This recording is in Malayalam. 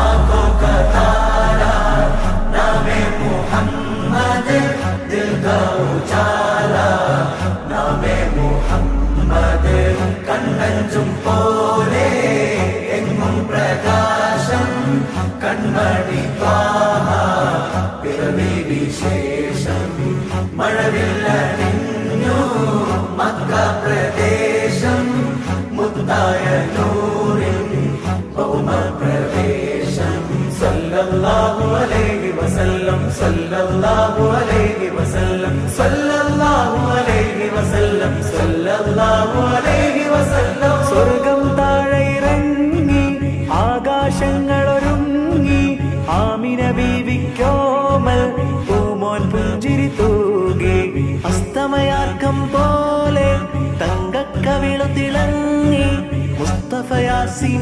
आंखों का तारा नामे मुहम्मद, दिल का उजाला नामे मुहम्मद, കണ്ണഞ്ചും പോലെ എങ്ങും പ്രകാശം കൺമണി ത്വാഹ പിറവി വിശേഷം. മഴവില്ലണിഞ്ഞു മക്ക പ്രദേശം, മുത്തായ നൂറിൻ ഭൗമപ്രവേശം. സല്ലല്ലാഹു അലൈഹി വസല്ലം, സല്ലല്ലാഹു അലൈഹി വസല്ലം, സല്ലല്ലാഹു അലൈഹി വസല്ലം, സല്ലല്ലാഹു അലൈഹി വസല്ലം. സ്വർഗം താഴെ ഇറങ്ങി ആകാശങ്ങളൊരുങ്ങി, ആമിന ബീവിക്കോമൽ പൂമോൻ പുഞ്ചിരി തൂകി. അസ്തമയാർക്കം പോലെ തങ്കക്കവിളു തിളങ്ങി, മുസ്തഫ യാസീൻ